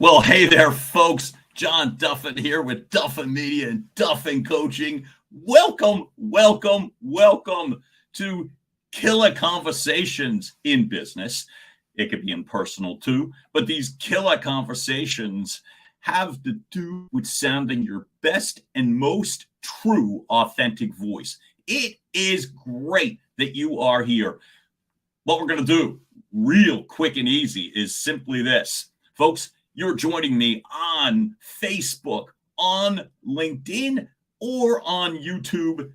Well, hey there, folks. John Duffin here with Duffin Media and Duffin Coaching. Welcome to Killa Conversations in business. It could be in personal too, but these Killa conversations have to do with sounding your best and most true, authentic voice. It is great that you are here. What we're going to do, real quick and easy, is simply this. Folks, you're joining me on Facebook, on LinkedIn, or on YouTube.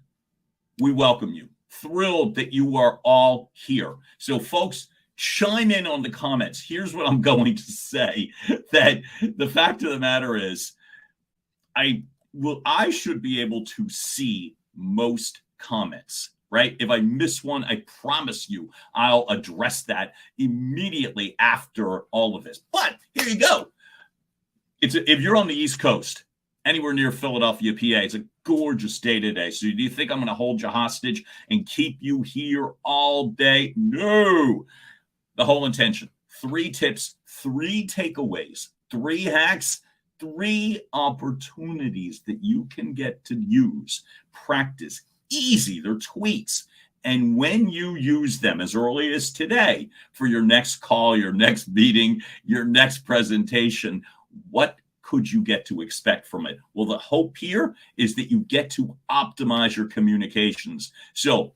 We welcome you. Thrilled that you are all here. So, folks, chime in on the comments. Here's what I'm going to say, that the fact of the matter is, I should be able to see most comments. Right? If I miss one, I promise you I'll address that immediately after all of this. But here you go. If you're on the East Coast, anywhere near Philadelphia, PA, it's a gorgeous day today. So do you think I'm going to hold you hostage and keep you here all day? No. The whole intention. 3 tips, 3 takeaways, 3 hacks, 3 opportunities that you can get to use, practice. Easy, they're tweaks. And when you use them as early as today for your next call, your next meeting, your next presentation, what could you get to expect from it? Well, the hope here is that you get to optimize your communications. So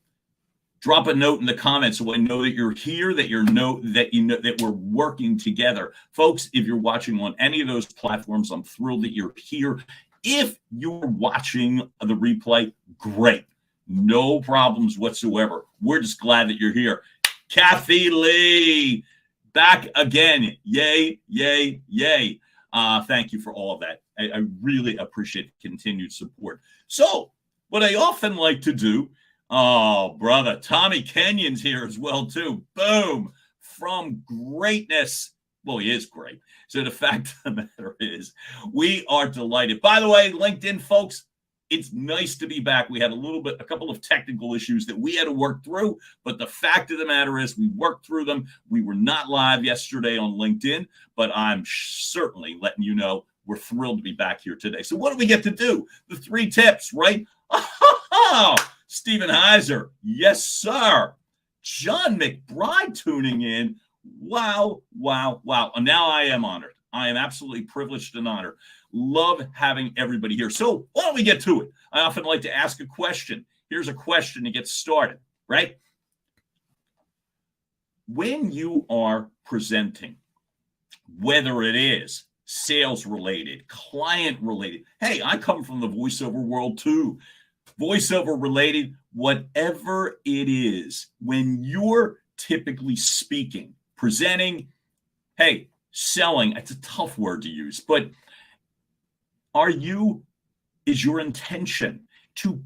drop a note in the comments so I know that you're here, that you know that we're working together. Folks, if you're watching on any of those platforms, I'm thrilled that you're here. If you're watching the replay, great. No problems whatsoever. We're just glad that you're here. Kathy Lee, back again. Yay, yay, yay. Thank you for all of that. I really appreciate continued support. So what I often like to do, oh, brother, Tommy Kenyon's here as well, too. Boom. From greatness. Well, he is great. So the fact of the matter is, we are delighted. By the way, LinkedIn folks, it's nice to be back. We had a couple of technical issues that we had to work through, but the fact of the matter is we worked through them. We were not live yesterday on LinkedIn, but I'm certainly letting you know we're thrilled to be back here today. So what do we get to do? The 3 tips, right? Stephen Heiser, yes, sir. John McBride tuning in. Wow. And now I am honored. I am absolutely privileged and honored. Love having everybody here. So why don't we get to it? I often like to ask a question. Here's a question to get started, right? When you are presenting, whether it is sales related, client related, hey, I come from the voiceover world too. Voiceover related, whatever it is, when you're typically speaking, presenting, hey, selling, it's a tough word to use, but is your intention to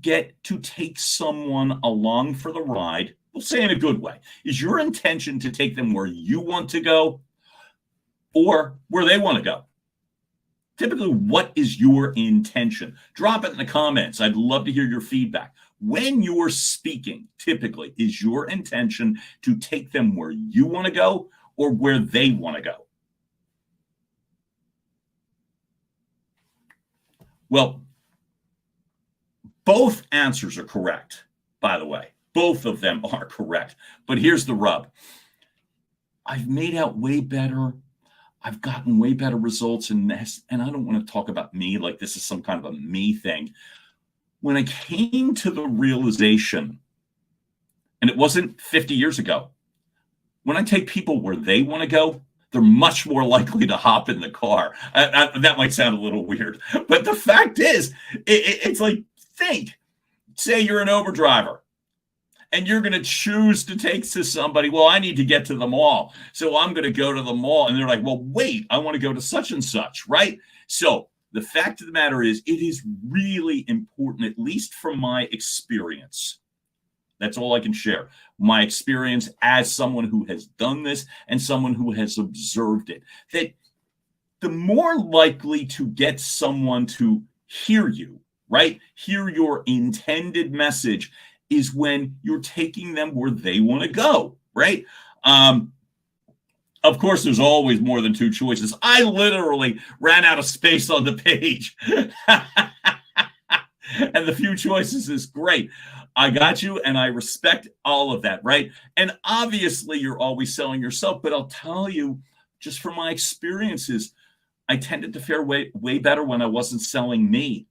take someone along for the ride? We'll say in a good way. Is your intention to take them where you want to go or where they want to go? Typically, what is your intention? Drop it in the comments. I'd love to hear your feedback. When you're speaking, typically, is your intention to take them where you want to go or where they want to go? Well, both answers are correct, by the way. Both of them are correct. But here's the rub. I've made out way better. I've gotten way better results in this. And I don't want to talk about me like this is some kind of a me thing. When I came to the realization, and it wasn't 50 years ago, when I take people where they want to go, they're much more likely to hop in the car. That might sound a little weird, but the fact is, it's like, say you're an Uber driver and you're going to choose to take to somebody, well, I need to get to the mall, so I'm going to go to the mall. And they're like, well, wait, I want to go to such and such, right? So the fact of the matter is, it is really important, at least from my experience. That's all I can share. My experience as someone who has done this and someone who has observed it, that the more likely to get someone to hear you, right? Hear your intended message is when you're taking them where they want to go, right? Of course, there's always more than two choices. I literally ran out of space on the page. And the few choices is great. I got you, and I respect all of that, right? And obviously, you're always selling yourself, but I'll tell you, just from my experiences, I tended to fare way better when I wasn't selling me,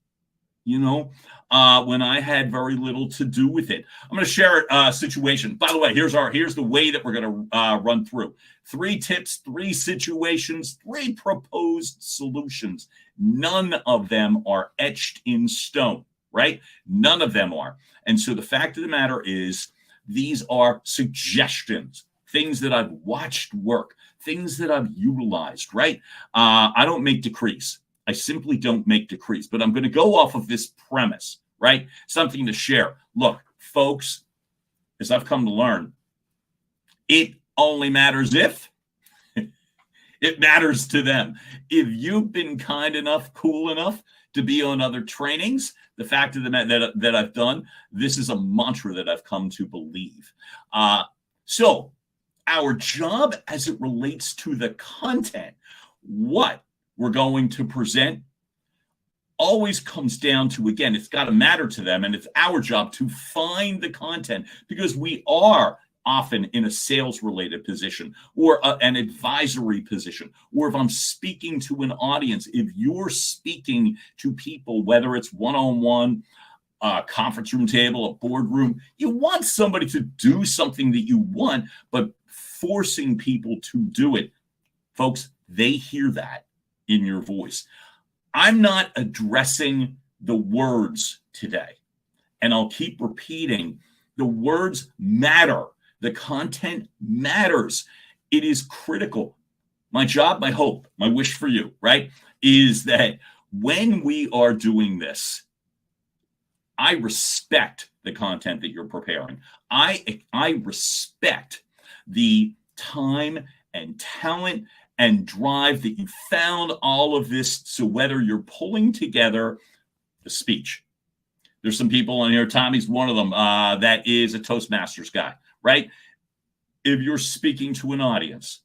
when I had very little to do with it. I'm going to share a situation. By the way, here's the way that we're going to run through. 3 tips, 3 situations, 3 proposed solutions. None of them are etched in stone, right? None of them are. And so the fact of the matter is, these are suggestions, things that I've watched work, things that I've utilized, right? I don't make decrees. I simply don't make decrees, but I'm going to go off of this premise, right? Something to share. Look, folks, as I've come to learn, it only matters if it matters to them. If you've been kind enough, cool enough to be on other trainings, the fact of the matter that I've done, this is a mantra that I've come to believe. So our job as it relates to the content, what we're going to present, always comes down to, again, it's got to matter to them, and it's our job to find the content, because we are often in a sales related position or an advisory position, or if I'm speaking to an audience, if you're speaking to people, whether it's one-on-one, conference room table, a boardroom, you want somebody to do something that you want, but forcing people to do it, folks, they hear that in your voice. I'm not addressing the words today, and I'll keep repeating, the words matter. The content matters. It is critical. My job, my hope, my wish for you, right, is that when we are doing this, I respect the content that you're preparing. I respect the time and talent and drive that you found all of this. So whether you're pulling together the speech, there's some people on here, Tommy's one of them, that is a Toastmasters guy, right? If you're speaking to an audience,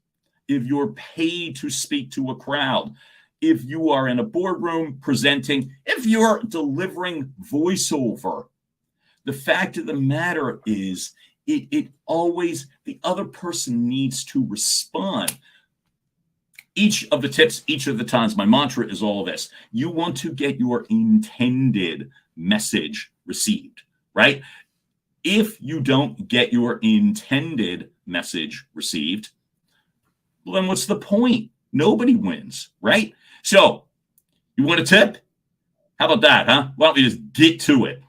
if you're paid to speak to a crowd, if you are in a boardroom presenting, if you're delivering voiceover, the fact of the matter is it always, the other person needs to respond. Each of the tips, each of the times, my mantra is all this. You want to get your intended message received, right? If you don't get your intended message received, well, then what's the point? Nobody wins, right? So, you want a tip? How about that, huh? Why don't we just get to it?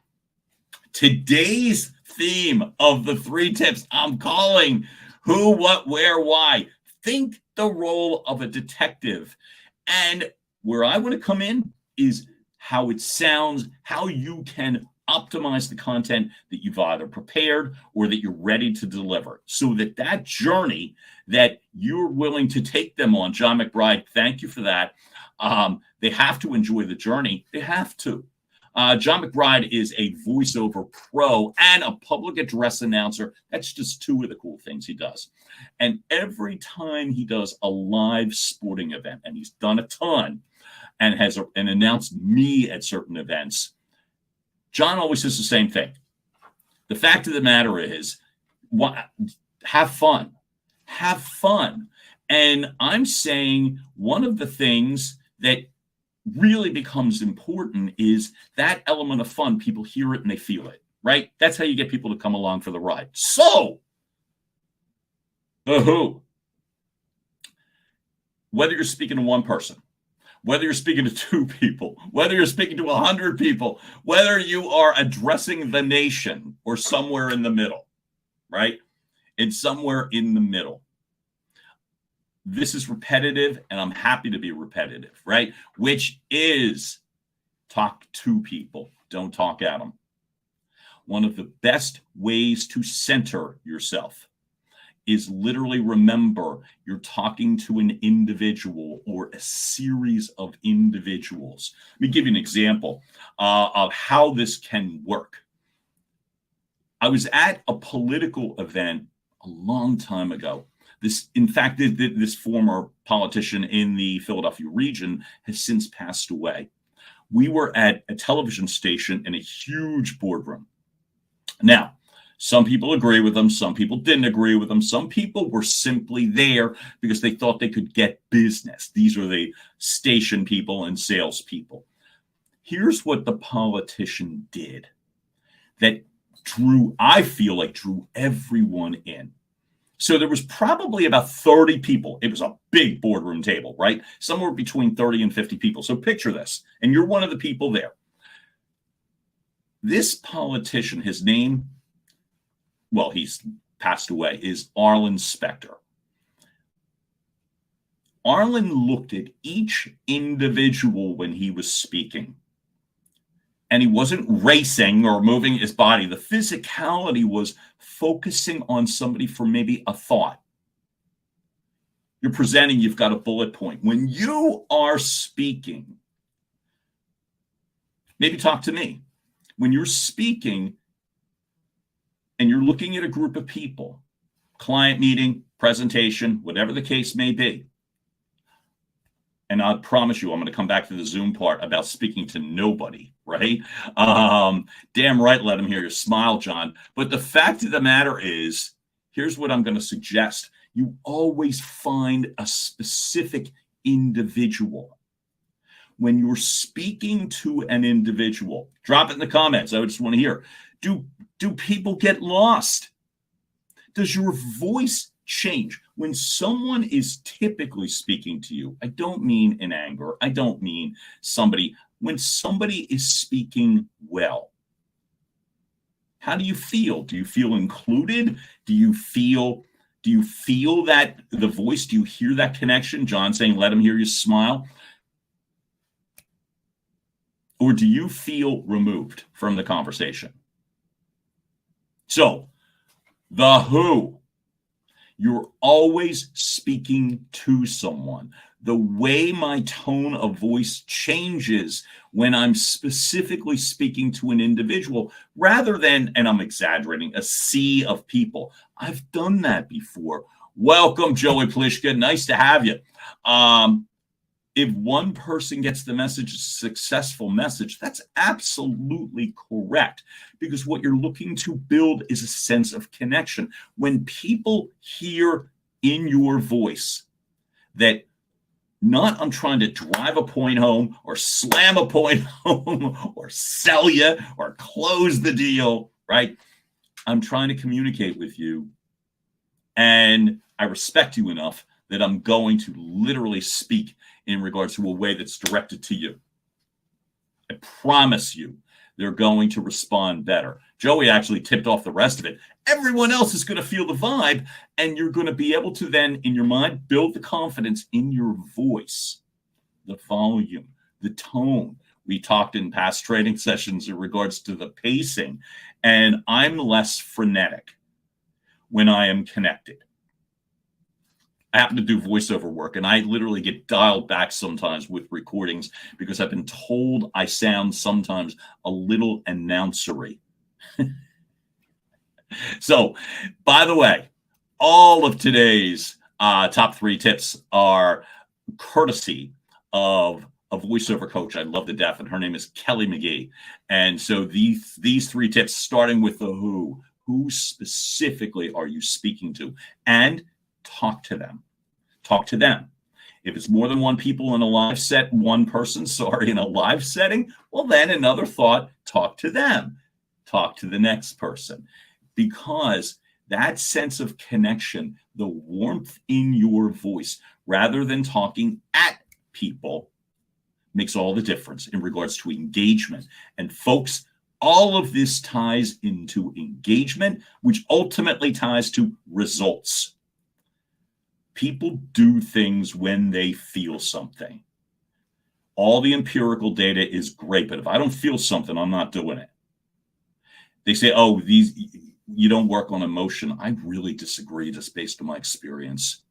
Today's theme of the 3 tips I'm calling who, what, where, why. Think the role of a detective. And where I want to come in is how it sounds, how you can optimize the content that you've either prepared or that you're ready to deliver, so that journey that you're willing to take them on. John McBride, thank you for that. They have to enjoy the journey. They have to. John McBride is a voiceover pro and a public address announcer. That's just 2 of the cool things he does. And every time he does a live sporting event, and he's done a ton and has announced me at certain events, John always says the same thing. The fact of the matter is, have fun. Have fun. And I'm saying one of the things that really becomes important is that element of fun. People hear it and they feel it, right? That's how you get people to come along for the ride. So, the who. Whether you're speaking to one person, whether you're speaking to 2 people, whether you're speaking to 100 people, whether you are addressing the nation or somewhere in the middle, right? It's somewhere in the middle. This is repetitive, and I'm happy to be repetitive, right? Which is talk to people, don't talk at them. One of the best ways to center yourself is literally remember you're talking to an individual or a series of individuals. Let me give you an example of how this can work. I was at a political event a long time ago. In fact, this former politician in the Philadelphia region has since passed away. We were at a television station in a huge boardroom. Now, some people agree with them, some people didn't agree with them, some people were simply there because they thought they could get business. These are the station people and salespeople. Here's what the politician did that I feel like drew everyone in. So there was probably about 30 people. It was a big boardroom table, right? Somewhere between 30 and 50 people. So picture this, and you're one of the people there. This politician, his name, well, he's passed away, is Arlen Specter. Arlen looked at each individual when he was speaking, and he wasn't racing or moving his body. The physicality was focusing on somebody for maybe a thought. You're presenting, you've got a bullet point. When you are speaking, maybe talk to me. When you're speaking and you're looking at a group of people, client meeting, presentation, whatever the case may be, and I promise you, I'm going to come back to the Zoom part about speaking to nobody, right? Damn right, let them hear your smile, John. But the fact of the matter is, here's what I'm going to suggest. You always find a specific individual. When you're speaking to an individual, drop it in the comments. I just want to hear, do people get lost? Does your voice change? When someone is typically speaking to you, I don't mean in anger. I don't mean when somebody is speaking well, how do you feel? Do you feel included? Do you feel that the voice? Do you hear that connection? John saying, let him hear you smile. Or do you feel removed from the conversation? So, the who. You're always speaking to someone. The way my tone of voice changes when I'm specifically speaking to an individual rather than, and I'm exaggerating, a sea of people. I've done that before. Welcome, Joey Plishka. Nice to have you. If one person gets the message, a successful message, that's absolutely correct, because what you're looking to build is a sense of connection. When people hear in your voice that not I'm trying to drive a point home or slam a point home or sell you or close the deal, right? I'm trying to communicate with you, and I respect you enough that I'm going to literally speak in regards to a way that's directed to you. I promise you, they're going to respond better. Joey actually tipped off the rest of it. Everyone else is going to feel the vibe, and you're going to be able to then, in your mind, build the confidence in your voice, the volume, the tone. We talked in past training sessions in regards to the pacing, and I'm less frenetic when I am connected. I happen to do voiceover work, and I literally get dialed back sometimes with recordings because I've been told I sound sometimes a little announcery. So, by the way, all of today's top 3 tips are courtesy of a voiceover coach I love to death, and her name is Kelly McGee. And so these 3 tips, starting with the who specifically are you speaking to? And talk to them. Talk to them. If it's more than one people in a live set, one person, in a live setting, well, then another thought, talk to them. Talk to the next person. Because that sense of connection, the warmth in your voice, rather than talking at people, makes all the difference in regards to engagement. And folks, all of this ties into engagement, which ultimately ties to results. People do things when they feel something. All the empirical data is great, but if I don't feel something, I'm not doing it. They say, oh, you don't work on emotion. I really disagree, just based on my experience.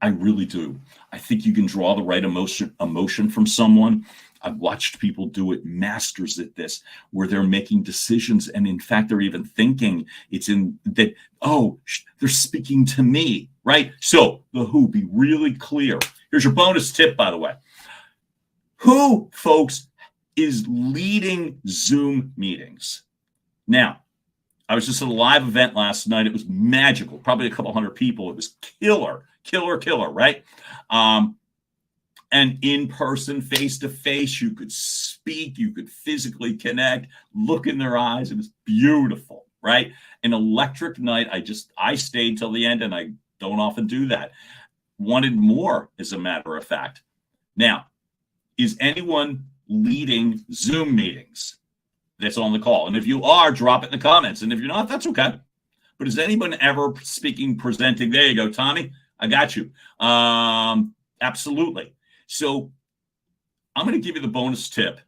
I really do. I think you can draw the right emotion from someone. I've watched people do it, masters at this, where they're making decisions. And in fact, they're even thinking it's in that, oh, they're speaking to me, right? So the who, be really clear. Here's your bonus tip, by the way. Who, folks, is leading Zoom meetings? Now, I was just at a live event last night. It was magical, probably a couple hundred people. It was killer, right? And in person, face to face, you could speak, you could physically connect, look in their eyes. It was beautiful, right? An electric night. I stayed till the end, and I don't often do that. Wanted more, as a matter of fact. Now, is anyone leading Zoom meetings that's on the call? And if you are, drop it in the comments. And if you're not, that's okay. But is anyone ever speaking, presenting? There you go, Tommy. I got you. Absolutely. So I'm going to give you the bonus tip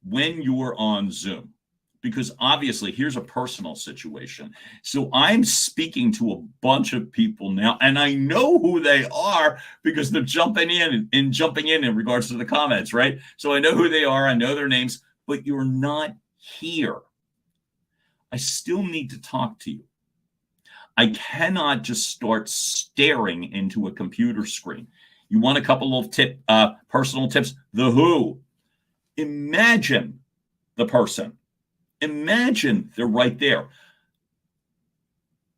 when you're on Zoom, because obviously here's a personal situation. So I'm speaking to a bunch of people now, and I know who they are because they're jumping in in regards to the comments, right? So I know who they are. I know their names, but you're not here. I still need to talk to you. I cannot just start staring into a computer screen. You want a couple of personal tips? The who. Imagine the person. Imagine they're right there.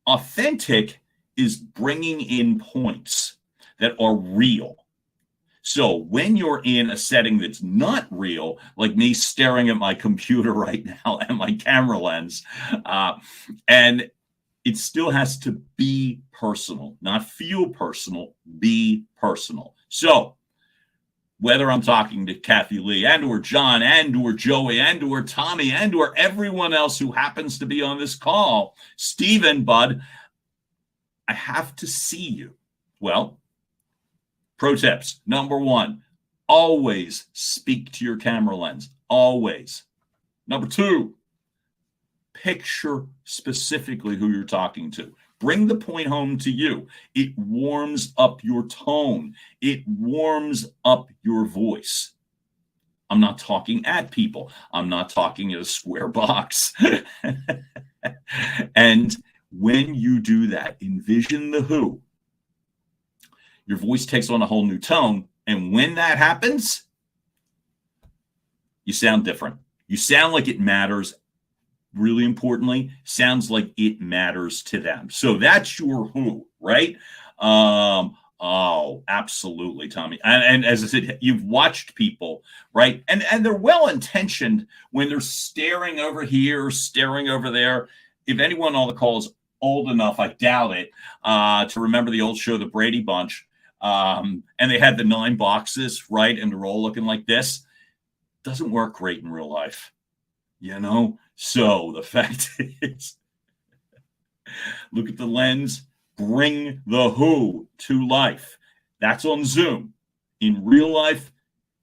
Authentic is bringing in points that are real. So when you're in a setting that's not real, like me staring at my computer right now and my camera lens, and it still has to be personal, not feel personal, be personal. So whether I'm talking to Kathy Lee and or John and or Joey and or Tommy and or everyone else who happens to be on this call, Stephen, bud, I have to see you. Well, pro tips. Number one, always speak to your camera lens. Always. Number two, picture specifically who you're talking to. Bring the point home to you. It warms up your tone. It warms up your voice. I'm not talking at people. I'm not talking at a square box. And when you do that, envision the who. Your voice takes on a whole new tone. And when that happens, you sound different. You sound like it matters. Really importantly, sounds like it matters to them. So that's your who, right? Oh, absolutely, Tommy. And as I said, you've watched people, right? And they're well-intentioned when they're staring over here, staring over there. If anyone on the call is old enough, I doubt it, to remember the old show, The Brady Bunch, and they had the 9 boxes, right? And they're all looking like this. Doesn't work great in real life, you know? So the fact is, look at the lens, bring the who to life. That's on Zoom. In real life,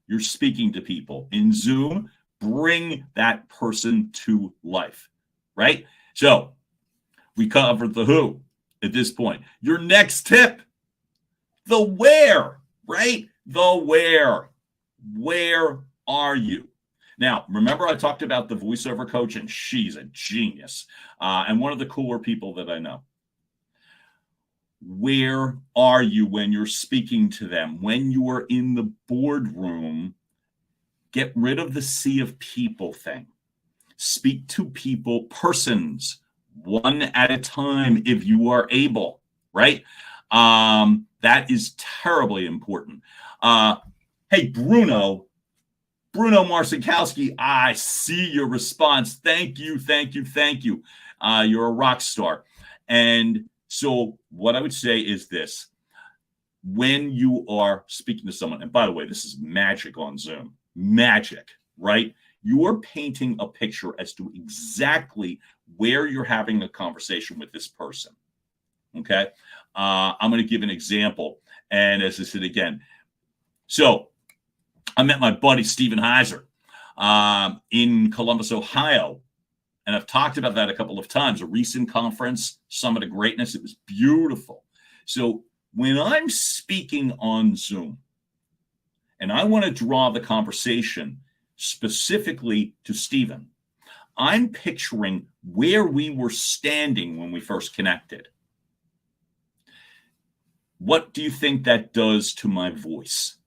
you're speaking to people. In Zoom, bring that person to life, right? So we covered the who at this point. Your next tip, the where, right? The where. Where are you? Now, remember I talked about the voiceover coach, and she's a genius and one of the cooler people that I know. Where are you when you're speaking to them? When you are in the boardroom, get rid of the sea of people thing. Speak to people, persons, one at a time if you are able, right? That is terribly important. Hey, Bruno Marsikowski, I see your response. Thank you. You're a rock star. And so what I would say is this. When you are speaking to someone, and by the way, this is magic on Zoom. Magic, right? You are painting a picture as to exactly where you're having a conversation with this person. Okay? I'm going to give an example. And as I said again, so I met my buddy, Stephen Heiser, in Columbus, Ohio. And I've talked about that a couple of times, a recent conference, Summit of Greatness. It was beautiful. So when I'm speaking on Zoom, and I want to draw the conversation specifically to Stephen. I'm picturing where we were standing when we first connected. What do you think that does to my voice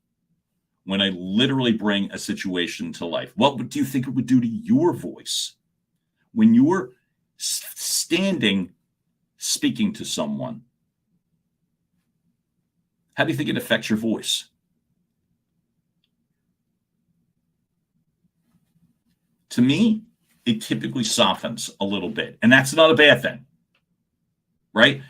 when I literally bring a situation to life? What do you think it would do to your voice when you're standing speaking to someone? How do you think it affects your voice? To me, it typically softens a little bit, and that's not a bad thing, right?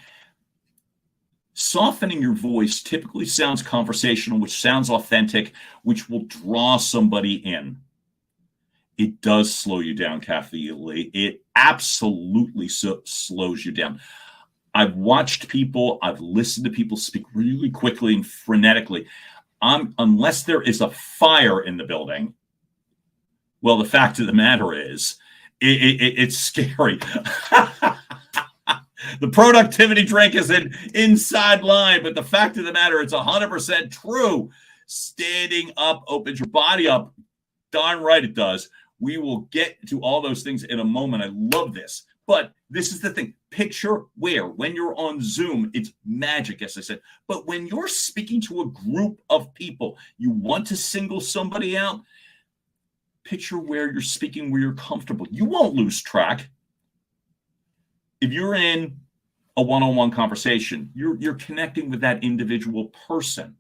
Softening your voice typically sounds conversational, which sounds authentic, which will draw somebody in. It does slow you down, Kathy Lee. It absolutely slows you down. I've watched people, I've listened to people speak really quickly and frenetically. Unless there is a fire in the building, well, the fact of the matter is, it's scary. The productivity drink is an inside line, but the fact of the matter, it's 100% true. Standing up opens your body up. Darn right it does. We will get to all those things in a moment. I love this. But this is the thing. Picture where, when you're on Zoom, it's magic, as I said. But when you're speaking to a group of people, you want to single somebody out, picture where you're speaking, where you're comfortable. You won't lose track. If you're in a one-on-one conversation, you're connecting with that individual person.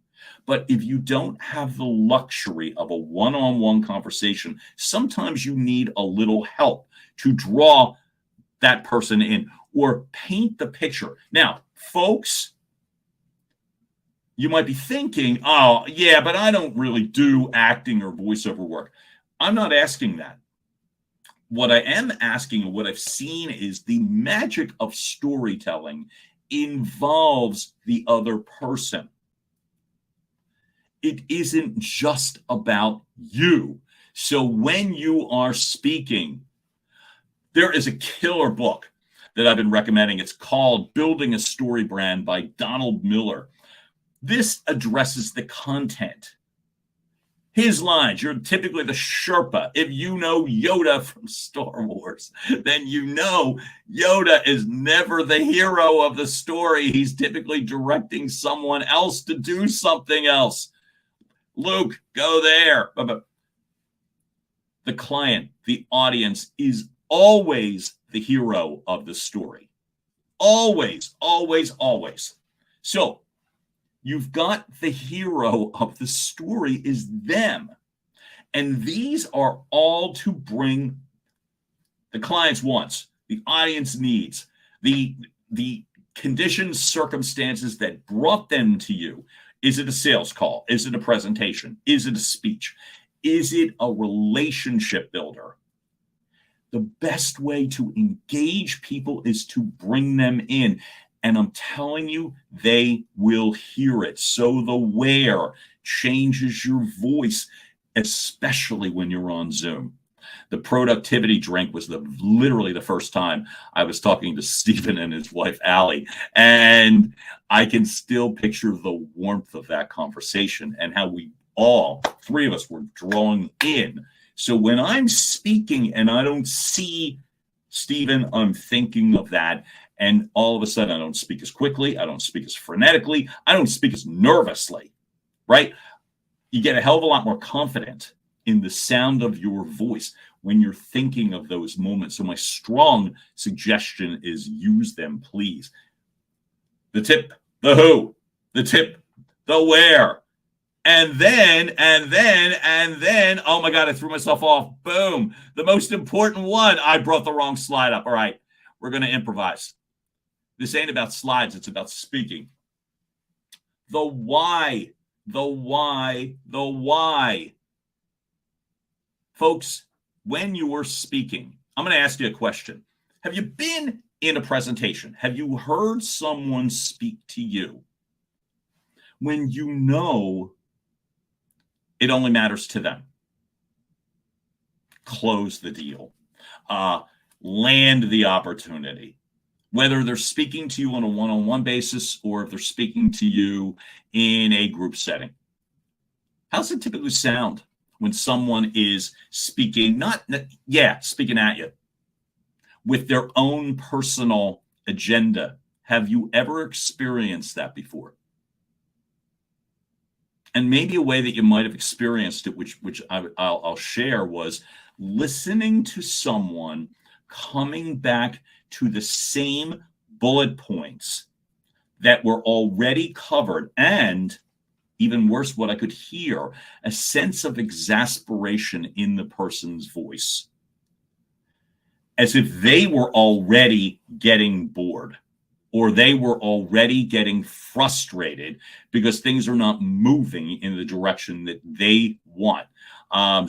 But if you don't have the luxury of a one-on-one conversation, sometimes you need a little help to draw that person in or paint the picture. Now, folks, you might be thinking, oh, yeah, but I don't really do acting or voiceover work. I'm not asking that. What I am asking and what I've seen is the magic of storytelling involves the other person. It isn't just about you. So when you are speaking, there is a killer book that I've been recommending. It's called Building a Story Brand by Donald Miller. This addresses the content. His lines, you're typically the Sherpa. If you know Yoda from Star Wars, then you know Yoda is never the hero of the story. He's typically directing someone else to do something else. Luke, go there. But the client, the audience is always the hero of the story. Always, always, always. So you've got the hero of the story is them. And these are all to bring the client's wants, the audience needs, the conditions, circumstances that brought them to you. Is it a sales call? Is it a presentation? Is it a speech? Is it a relationship builder? The best way to engage people is to bring them in. And I'm telling you, they will hear it. So the where changes your voice, especially when you're on Zoom. The productivity drink was literally the first time I was talking to Stephen and his wife, Allie. And I can still picture the warmth of that conversation and how we all, three of us, were drawing in. So when I'm speaking and I don't see Stephen, I'm thinking of that. And all of a sudden, I don't speak as quickly. I don't speak as frenetically. I don't speak as nervously, right? You get a hell of a lot more confident in the sound of your voice when you're thinking of those moments. So my strong suggestion is use them, please. The tip, the who, the tip, the where. And then, oh my God, I threw myself off. Boom. The most important one. I brought the wrong slide up. All right, we're going to improvise. This ain't about slides. It's about speaking. The why, the why, the why. Folks, when you are speaking, I'm going to ask you a question. Have you been in a presentation? Have you heard someone speak to you when you know it only matters to them? Close the deal. Land the opportunity. Whether they're speaking to you on a one-on-one basis or if they're speaking to you in a group setting. How does it typically sound when someone is speaking, speaking at you with their own personal agenda? Have you ever experienced that before? And maybe a way that you might have experienced it, which I'll share, was listening to someone coming back to the same bullet points that were already covered, and even worse, what I could hear, a sense of exasperation in the person's voice, as if they were already getting bored, or they were already getting frustrated because things are not moving in the direction that they want.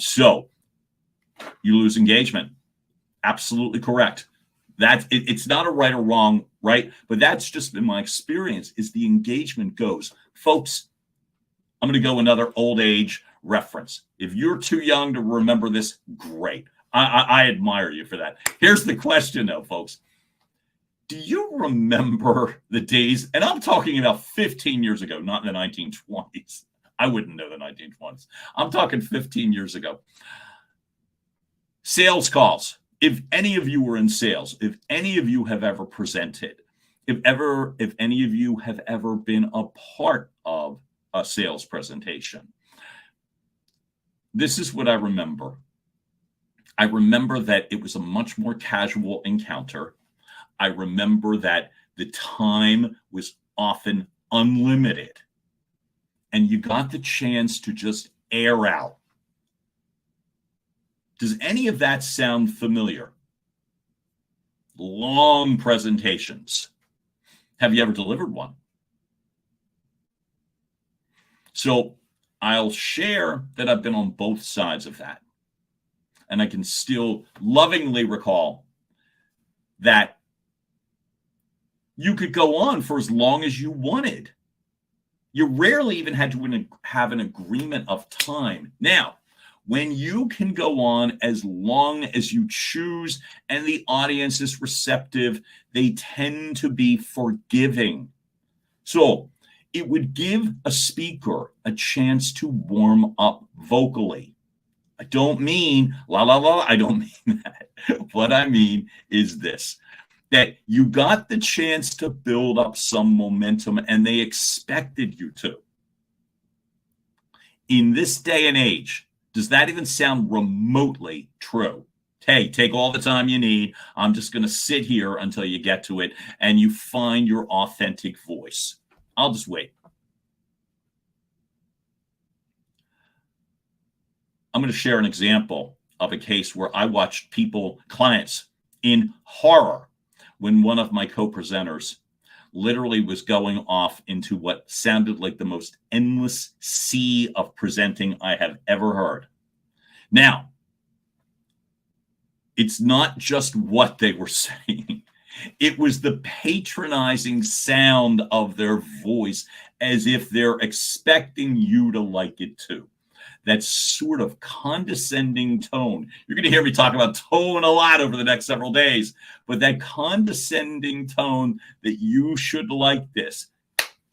So you lose engagement. Absolutely correct. It's not a right or wrong, right? But that's just been my experience, is the engagement goes. Folks, I'm going to go another old age reference. If you're too young to remember this, great. I admire you for that. Here's the question, though, folks. Do you remember the days, and I'm talking about 15 years ago, not in the 1920s. I wouldn't know the 1920s. I'm talking 15 years ago. Sales calls. If any of you were in sales, if any of you have ever presented, if any of you have ever been a part of a sales presentation, this is what I remember. I remember that it was a much more casual encounter. I remember that the time was often unlimited, and you got the chance to just air out. Does any of that sound familiar? Long presentations. Have you ever delivered one? So I'll share that I've been on both sides of that. And I can still lovingly recall that you could go on for as long as you wanted. You rarely even had to have an agreement of time. Now, when you can go on as long as you choose and the audience is receptive, they tend to be forgiving. So it would give a speaker a chance to warm up vocally. I don't mean la la la. I don't mean that. What I mean is this, that you got the chance to build up some momentum, and they expected you to. In this day and age, does that even sound remotely true? Hey, take all the time you need. I'm just going to sit here until you get to it and you find your authentic voice. I'll just wait. I'm going to share an example of a case where I watched clients in horror when one of my co-presenters literally was going off into what sounded like the most endless sea of presenting I have ever heard. Now, it's not just what they were saying. It was the patronizing sound of their voice, as if they're expecting you to like it too. That sort of condescending tone. You're going to hear me talk about tone a lot over the next several days, but that condescending tone that you should like this,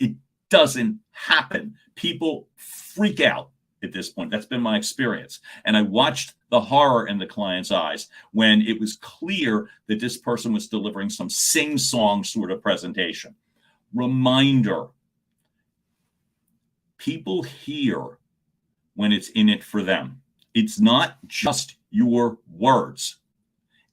it doesn't happen. People freak out at this point. That's been my experience. And I watched the horror in the client's eyes when it was clear that this person was delivering some sing-song sort of presentation. Reminder, people hear when it's in it for them. It's not just your words.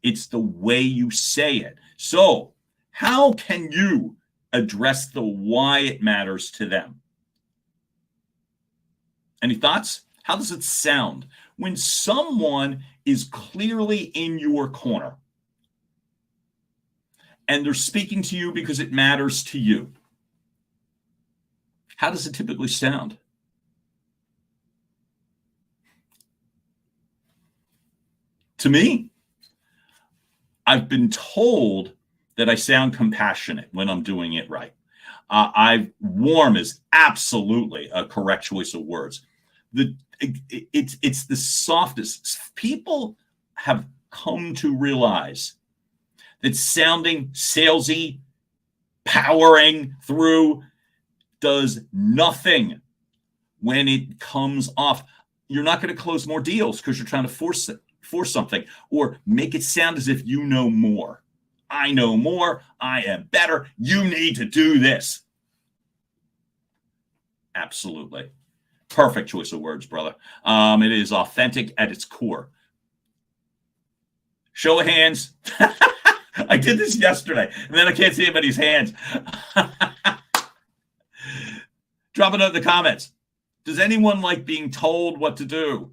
It's the way you say it. So how can you address the why it matters to them? Any thoughts? How does it sound when someone is clearly in your corner and they're speaking to you because it matters to you? How does it typically sound? To me, I've been told that I sound compassionate when I'm doing it right. Warm is absolutely a correct choice of words. It's the softest. People have come to realize that sounding salesy, powering through, does nothing when it comes off. You're not going to close more deals because you're trying to force something or make it sound as if you know more. I know more. I am better. You need to do this. Absolutely. Perfect choice of words, brother. It is authentic at its core. Show of hands. I did this yesterday, and then I can't see anybody's hands. Drop a note in the comments. Does anyone like being told what to do?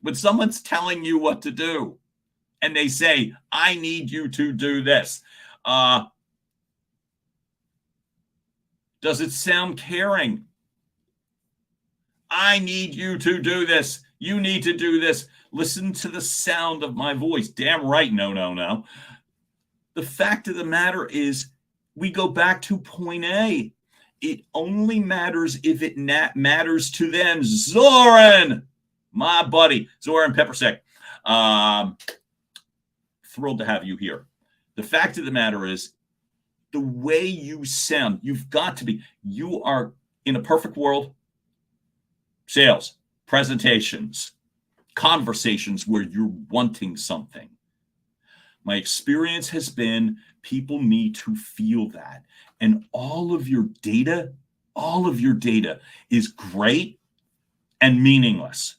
When someone's telling you what to do, and they say, I need you to do this, does it sound caring? I need you to do this. You need to do this. Listen to the sound of my voice. Damn right. No. The fact of the matter is, we go back to point A. It only matters if it matters to them. Zoran, my buddy, Zoran Peppersek. Thrilled to have you here. The fact of the matter is, the way you sound, you've got to be, you are in a perfect world. Sales, presentations, conversations where you're wanting something. My experience has been people need to feel that. And all of your data is great and meaningless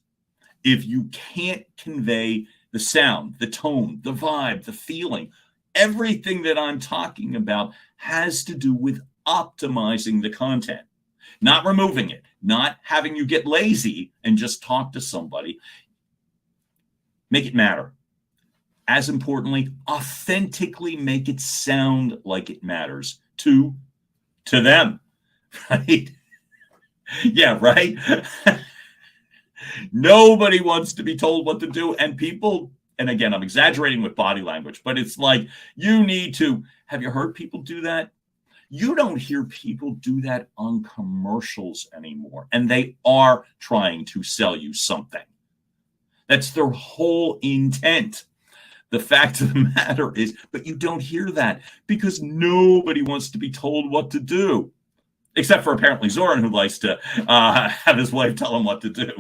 if you can't convey the sound, the tone, the vibe, the feeling. Everything that I'm talking about has to do with optimizing the content, not removing it, not having you get lazy and just talk to somebody. Make it matter. As importantly, authentically make it sound like it matters to them, right? Yeah, right? Nobody wants to be told what to do. And people, and again, I'm exaggerating with body language, but it's like, you need to, have you heard people do that? You don't hear people do that on commercials anymore. And they are trying to sell you something. That's their whole intent. The fact of the matter is, but you don't hear that because nobody wants to be told what to do, except for apparently Zoran, who likes to have his wife tell him what to do.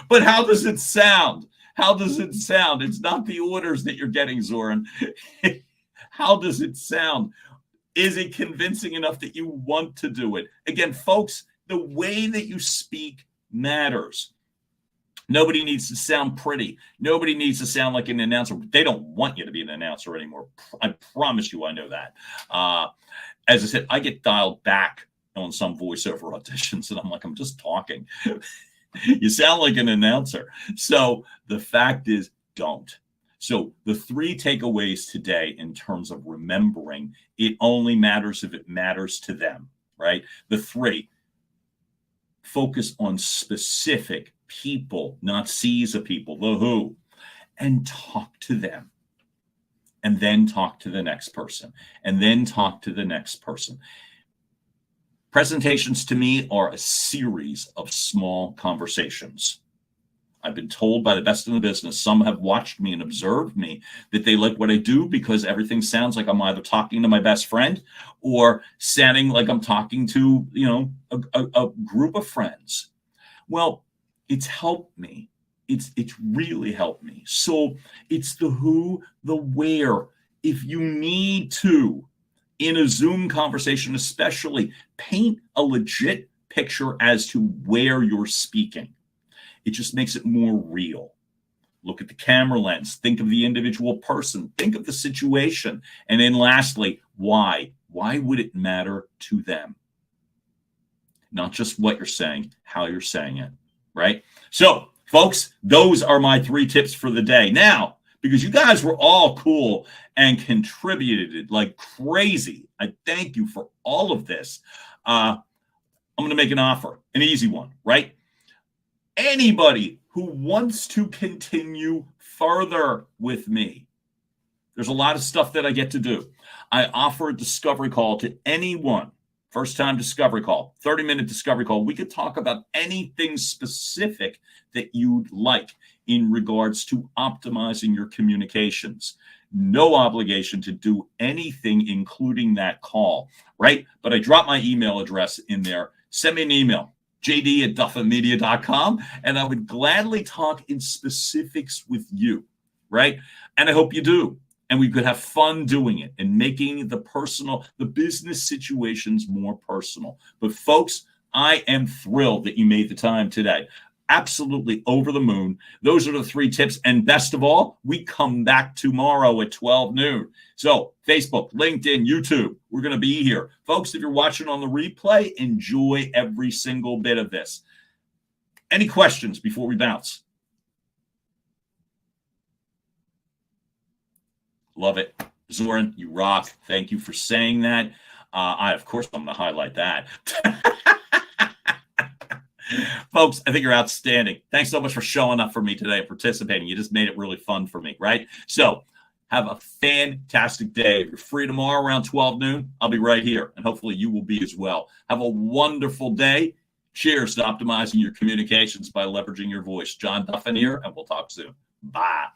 But how does it sound? How does it sound? It's not the orders that you're getting, Zoran. How does it sound? Is it convincing enough that you want to do it? Again, folks, the way that you speak matters. Nobody needs to sound pretty. Nobody needs to sound like an announcer. They don't want you to be an announcer anymore. I promise you I know that. As I said, I get dialed back on some voiceover auditions, and I'm like, I'm just talking. You sound like an announcer. So the fact is, don't. So the 3 takeaways today in terms of remembering, it only matters if it matters to them, right? The 3, focus on specific people, not C's of people, the who, and talk to them. And then talk to the next person. And then talk to the next person. Presentations to me are a series of small conversations. I've been told by the best in the business, some have watched me and observed me, that they like what I do because everything sounds like I'm either talking to my best friend or sounding like I'm talking to, a group of friends. Well, it's helped me. It's really helped me. So it's the who, the where. If you need to, in a Zoom conversation especially, paint a legit picture as to where you're speaking. It just makes it more real. Look at the camera lens. Think of the individual person. Think of the situation. And then lastly, why? Why would it matter to them? Not just what you're saying, how you're saying it, right? So, folks, those are my 3 tips for the day. Now, because you guys were all cool and contributed like crazy, I thank you for all of this. I'm going to make an offer, an easy one, right? Anybody who wants to continue further with me, there's a lot of stuff that I get to do. I offer a discovery call to anyone. First time discovery call, 30-minute discovery call. We could talk about anything specific that you'd like in regards to optimizing your communications. No obligation to do anything, including that call, right? But I drop my email address in there. Send me an email. jd@duffinmedia.com, and I would gladly talk in specifics with you, right? And I hope you do. And we could have fun doing it and making the business situations more personal. But folks, I am thrilled that you made the time today. Absolutely over the moon. Those are the 3 tips. And best of all, we come back tomorrow at 12 noon. So Facebook, LinkedIn, YouTube, we're going to be here. Folks, if you're watching on the replay, enjoy every single bit of this. Any questions before we bounce? Love it. Zoran, you rock. Thank you for saying that. Of course, I'm going to highlight that. Folks, I think you're outstanding. Thanks so much for showing up for me today and participating. You just made it really fun for me, right? So have a fantastic day. If you're free tomorrow around 12 noon, I'll be right here, and hopefully you will be as well. Have a wonderful day. Cheers to optimizing your communications by leveraging your voice. John Duffin here, and we'll talk soon. Bye.